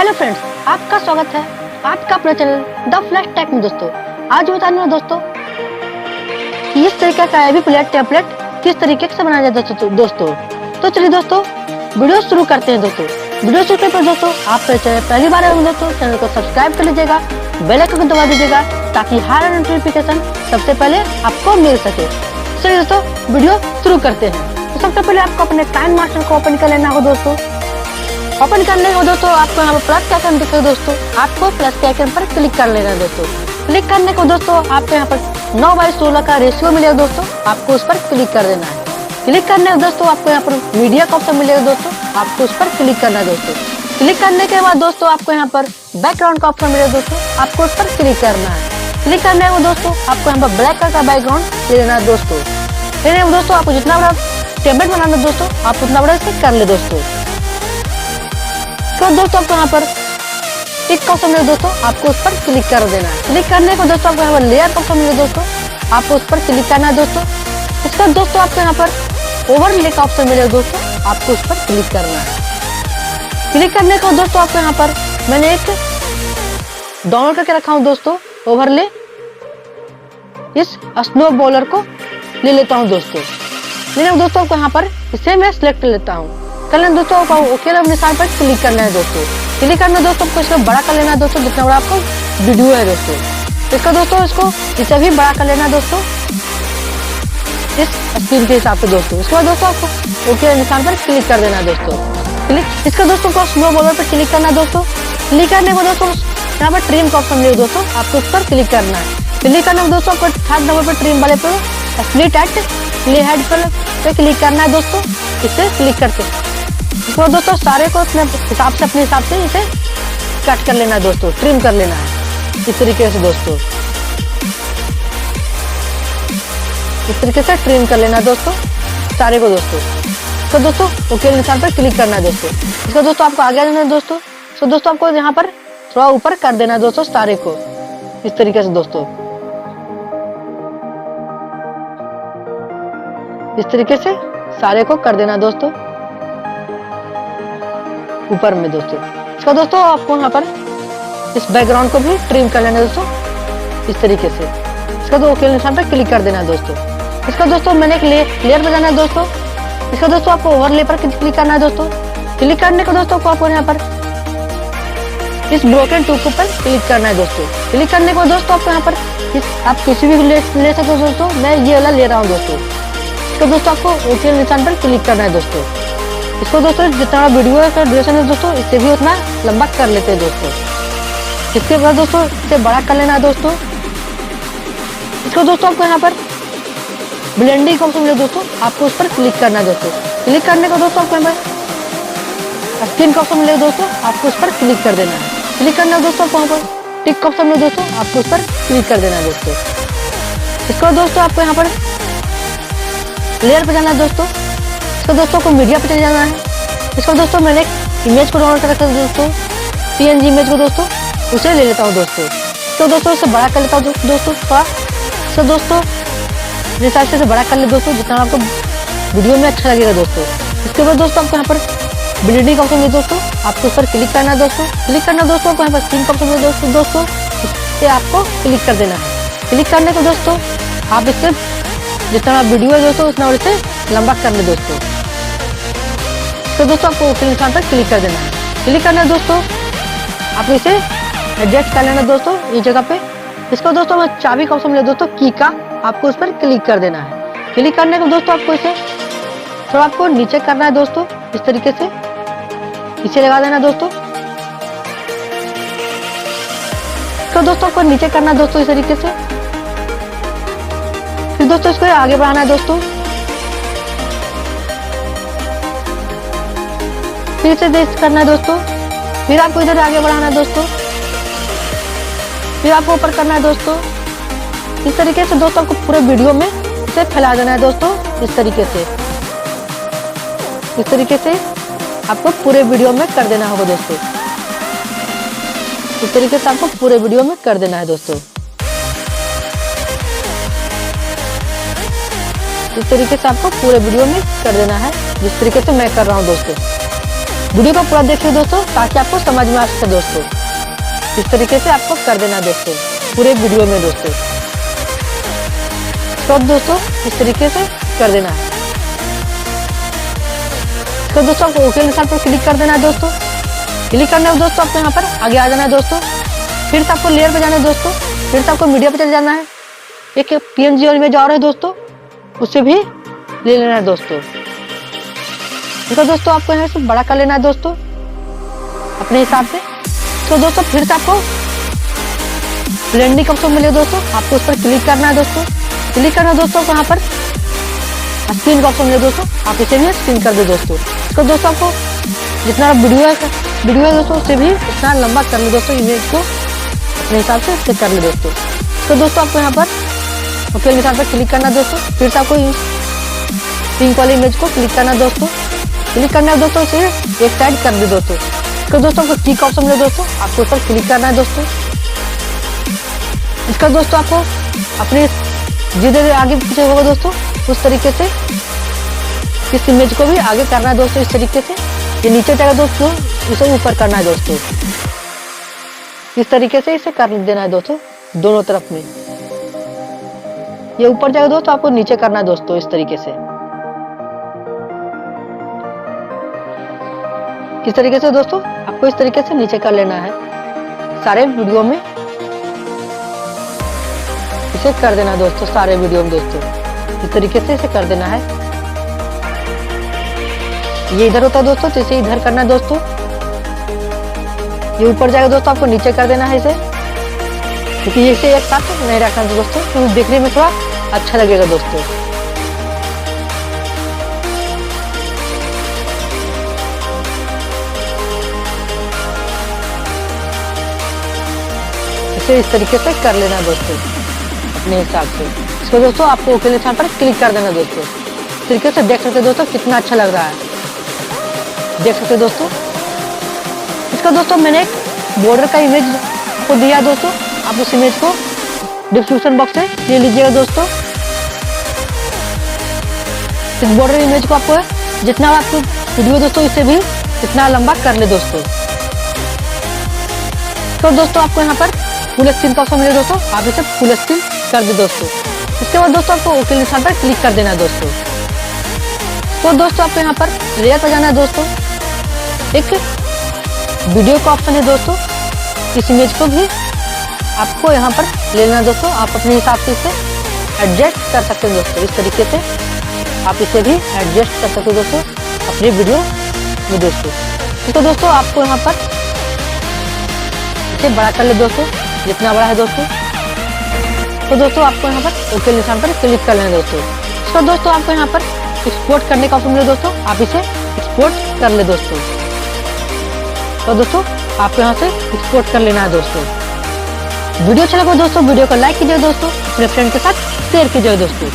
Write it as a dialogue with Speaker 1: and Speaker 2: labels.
Speaker 1: Hello friends, आपका स्वागत है आपका अपने चैनल द फ्लैश टेक में। दोस्तों आज बताने वाला दोस्तों कि इस तरीके का एवी प्लेयर टेम्पलेट किस तरीके से बनाया जाता है दोस्तों। तो चलिए दोस्तों वीडियो शुरू करते हैं। दोस्तों वीडियो शुरू करने पर दोस्तों आप चैनल पहली बार आए दोस्तों चैनल को सब्सक्राइब कर लीजिएगा, बेल आइकन को दबा दीजिएगा ताकि हर नोटिफिकेशन सबसे पहले आपको मिल सके। चलिए दोस्तों वीडियो शुरू करते हैं। तो सबसे पहले आपको अपने काइनमास्टर को ओपन कर लेना हो दोस्तों। ओपन करने को दोस्तों आपको यहाँ पर प्लस के आइकन दिखेगा दोस्तों, आपको प्लस के आइकन पर क्लिक कर लेना है दोस्तों। क्लिक करने को दोस्तों आपको यहाँ पर 9:16 का रेशियो मिलेगा दोस्तों, आपको उस पर क्लिक कर देना है। क्लिक करने को दोस्तों आपको यहाँ पर मीडिया का ऑप्शन मिलेगा दोस्तों, आपको उस पर क्लिक करना है दोस्तों। क्लिक करने के बाद दोस्तों आपको यहाँ पर बैकग्राउंड का ऑप्शन मिलेगा दोस्तों, आपको उस पर क्लिक करना है। क्लिक करने को दोस्तों आपको यहाँ पर ब्लैक कलर का बैकग्राउंड ले लेना है दोस्तों। लेने को दोस्तों आपको जितना बड़ा टेम्पलेट बनाना है दोस्तों आप उतना बड़ा इसे कर ले दोस्तों। तो दोस्तों आपको यहाँ पर टिक का ऑप्शन मिले दोस्तों, आपको उस पर क्लिक कर देना है। क्लिक करने को दोस्तों आपको यहाँ पर लेयर का ऑप्शन मिले दोस्तों, आपको उस पर क्लिक करना है दोस्तों। इसका दोस्तों आपको यहाँ पर ओवरले का ऑप्शन मिलेगा दोस्तों, आपको उस पर क्लिक करना है। क्लिक करने को दोस्तों आपको यहाँ पर मैंने एक डाउनलोड करके रखा हूँ दोस्तों ओवरले, इस स्नो बॉलर को ले लेता हूँ दोस्तों। मैंने दोस्तों आपको यहाँ पर इसे मैं सिलेक्ट कर लेता हूँ। कर लेना दोस्तों आपको ओके निशान पर क्लिक करना है दोस्तों। क्लिक करना दोस्तों आपको इसको बड़ा कर लेना है दोस्तों, जितना बड़ा आपको वीडियो है दोस्तों। इसका दोस्तों इसको इसे भी बड़ा कर लेना है दोस्तों इस स्क्रीन के हिसाब से दोस्तों। इसके बाद दोस्तों आपको ओके निशान पर क्लिक कर देना है दोस्तों। क्लिक इसका दोस्तों को स्नो बॉलर पर क्लिक करना है दोस्तों। क्लिक करने को दोस्तों यहाँ पर ट्रिम का ऑप्शन मिलेगा दोस्तों, आपको उस पर क्लिक करना है। क्लिक करने को दोस्तों आपको थर्ड नंबर पर ट्रिम वाले पर स्प्लिट एट प्ले हेड पर क्लिक करना है दोस्तों। इसे क्लिक करके तो दोस्तों सारे को अपने हिसाब से इसे कट कर लेना है दोस्तों, ट्रिम कर लेना है इस तरीके से दोस्तों। इस तरीके से ट्रिम कर लेना है दोस्तों सारे को दोस्तों। तो दोस्तों ओके निशान पर क्लिक करना है दोस्तों। इसका दोस्तों आपको आगे जाना है दोस्तों। तो दोस्तों आपको यहाँ पर थोड़ा ऊपर कर देना है दोस्तों सारे को इस तरीके से दोस्तों। इस तरीके से सारे को कर देना दोस्तों ऊपर में दोस्तों। इसका दोस्तों आपको यहाँ पर इस बैकग्राउंड को भी ट्रिम कर लेना है दोस्तों इस तरीके से। इसका तो ओके निशान पर क्लिक कर देना है दोस्तों। इसका दोस्तों मैंने एक लेयर बजाना है दोस्तों। इसका दोस्तों आपको ओवरले पर क्लिक करना है दोस्तों। क्लिक करने को दोस्तों आपको यहाँ पर इस ब्रोकन ट्यूब पर क्लिक करना है दोस्तों। क्लिक करने को दोस्तों आपको यहाँ पर आप किसी भी ले सकते हो दोस्तों, मैं ये वाला ले रहा हूँ दोस्तों। तो दोस्तों आपको ओके निशान पर क्लिक करना है दोस्तों। इसको दोस्तों जितना वीडियो का ड्यूरेशन है दोस्तों इससे भी उतना लंबा कर लेते हैं दोस्तों। इसके बाद दोस्तों इसे बड़ा कर लेना है दोस्तों। इसको दोस्तों आपको यहाँ पर ब्लेंडिंग का ऑप्शन मिले दोस्तों, आपको उस पर क्लिक करना है दोस्तों। क्लिक करने को दोस्तों आपको यहाँ पर स्क्रीन का ऑप्शन मिले दोस्तों, आपको उस पर क्लिक कर देना है। क्लिक करना है दोस्तों आपको यहाँ पर टिक का ऑप्शन मिले दोस्तों, आपको उस पर क्लिक कर देना है दोस्तों। इसको दोस्तों आपको यहाँ पर लेयर पे जाना है दोस्तों। इसको दोस्तों को मीडिया पे चले जाना है। इसको दोस्तों मैंने एक इमेज को डाउनलोड कर रखा है दोस्तों, PNG इमेज को दोस्तों, उसे ले लेता हूँ दोस्तों। तो दोस्तों इसे बड़ा कर लेता हूँ दोस्तों थोड़ा। तो दोस्तों जिस हिसाब से इसे बड़ा कर ले दोस्तों जितना आपको वीडियो में अच्छा लगेगा दोस्तों। इसके बाद दोस्तों आपको यहाँ पर ब्लेंडिंग का ऑप्शन मिले दोस्तों, आपको उस पर क्लिक करना है दोस्तों। क्लिक करना दोस्तों आपको यहाँ पर स्क्रीन का ऑप्शन मिले दोस्तों, इसे आपको क्लिक कर देना है। क्लिक करने को दोस्तों आप इससे जितना वीडियो है दोस्तों उतना इसे लंबा कर ले दोस्तों। तो दोस्तों आपको ओके निशान पर क्लिक कर देना है। क्लिक करना है दोस्तों आपको इसे एडजस्ट कर लेना दोस्तों इस जगह पे। इसको दोस्तों मैं चाबी का ऑप्शन मिले दोस्तों की का, आपको उस पर क्लिक कर देना है। क्लिक करने को दोस्तों आपको इसे थोड़ा आपको नीचे करना है दोस्तों इस तरीके से, इसे लगा देना दोस्तों। तो दोस्तों आपको नीचे करना है दोस्तों इस तरीके से। फिर दोस्तों इसको आगे बढ़ाना है दोस्तों, फिर से देख करना है दोस्तों। फिर आपको इधर आगे बढ़ाना है दोस्तों, फिर आपको ऊपर करना है दोस्तों। इस तरीके से दोस्तों आपको पूरे वीडियो में इसे फैला देना है दोस्तों इस तरीके से। इस तरीके से आपको पूरे वीडियो में कर देना होगा दोस्तों। इस तरीके से आपको पूरे वीडियो में कर देना है दोस्तों। इस तरीके से आपको पूरे वीडियो में कर देना है जिस तरीके से मैं कर रहा हूँ दोस्तों। वीडियो को पूरा देखिए दोस्तों, ताकि आपको समझ में आ सके दोस्तों। इस तरीके से आपको कर देना है दोस्तों, पूरे वीडियो में दोस्तों। तो दोस्तों इस तरीके से कर देना है। तो दोस्तों आपको ओके निशान पर क्लिक कर देना है दोस्तों। क्लिक करने के दोस्तों आपको यहाँ पर आगे आ जाना है दोस्तों। फिर से आपको लेयर पे जाना है दोस्तों। फिर से आपको मीडिया पे चले जाना है। एक PNG और इमेज और है दोस्तों, उसे भी ले लेना है दोस्तों। तो दोस्तों आपको यहाँ से बड़ा कर लेना है दोस्तों अपने हिसाब से। तो दोस्तों फिर से आपको ब्लेंडिंग का ऑप्शन मिलेगा दोस्तों, आपको उस पर क्लिक करना है दोस्तों। क्लिक करना है दोस्तों को यहाँ पर स्क्रीन का ऑप्शन मिलेगा दोस्तों, आप इसे भी स्क्रीन कर दे दोस्तों। तो दोस्तों आपको जितना वीडियो है दोस्तों, उससे भी इतना लंबा कर ले दोस्तों, इमेज को अपने हिसाब से इससे कर ले दोस्तों। तो दोस्तों आपको यहाँ पर ओके निशान पर क्लिक करना है दोस्तों। फिर से आपको पिंक वाली इमेज को क्लिक करना है दोस्तों। क्लिक करना है दोस्तों, इसे एक साइड कर दे दोस्तों। तो दोस्तों आपको टी का ऑप्शन मिले दोस्तों, आपको उस पर क्लिक करना है दोस्तों। इसका दोस्तों आपको अपने जिधर आगे पीछे होगा दोस्तों, उस तरीके से इस इमेज को भी आगे करना है दोस्तों। इस तरीके से ये नीचे जाएगा दोस्तों, इसे ऊपर करना है दोस्तों। इस तरीके से इसे कर देना है दोस्तों दोनों तरफ में। ये ऊपर जाएगा दोस्तों, आपको नीचे करना है दोस्तों इस तरीके से। इस तरीके से दोस्तों आपको इस तरीके से नीचे कर लेना है सारे वीडियो में। इसे कर देना है दोस्तों सारे वीडियो में दोस्तों, इस तरीके से इसे कर देना है। ये इधर होता है दोस्तों, तो इसे इधर करना है दोस्तों। ये ऊपर जाएगा दोस्तों, आपको नीचे कर देना है इसे, क्योंकि इसे एक साथ नहीं रखना है दोस्तों, क्योंकि देखने में थोड़ा अच्छा लगेगा दोस्तों। इसे इस तरीके से कर लेना दोस्तों अपने हिसाब से। इसको दोस्तों आपको ओके निशान पर क्लिक कर देना दोस्तों। इस तरीके से देख सकते दोस्तों कितना अच्छा लग रहा है, देख सकते दोस्तों। इसका दोस्तों मैंने एक बॉर्डर का इमेज आपको दिया दोस्तों, आप उस इमेज को डिस्क्रिप्शन बॉक्स से ले लीजिएगा दोस्तों। इस बॉर्डर इमेज को आपको जितना आपको वीडियो दोस्तों, इससे भी इतना लंबा कर ले दोस्तों। तो दोस्तों आपको यहाँ पर फुल स्क्रीन का ऑप्शन मिले दोस्तों, आप इसे फुल स्क्रीन कर दे दोस्तों। इसके बाद दोस्तों आपको ओके निशान पर क्लिक कर देना है दोस्तों। तो दोस्तों आपको यहाँ पर लेयर पर जाना है दोस्तों। एक वीडियो का ऑप्शन है दोस्तों, इस इमेज को भी आपको यहाँ पर ले लेना दोस्तों। आप अपने हिसाब से इसे एडजस्ट कर सकते हैं दोस्तों। इस तरीके से आप इसे भी एडजस्ट कर सकते हो दोस्तों अपने वीडियो में दोस्तों। तो दोस्तों आपको यहाँ पर इसे बड़ा कर ले दोस्तों, जितना बड़ा है दोस्तों। तो दोस्तों आपको यहाँ पर ओके निशान पर क्लिक कर लेना दोस्तों। तो दोस्तों आपको यहाँ पर एक्सपोर्ट करने का ऑप्शन मिले दोस्तों, आप इसे एक्सपोर्ट कर ले दोस्तों। तो दोस्तों आपको यहाँ से एक्सपोर्ट कर लेना है दोस्तों। वीडियो अच्छा लगा दोस्तों, वीडियो को लाइक कीजिए दोस्तों, अपने फ्रेंड के साथ शेयर कीजिए दोस्तों।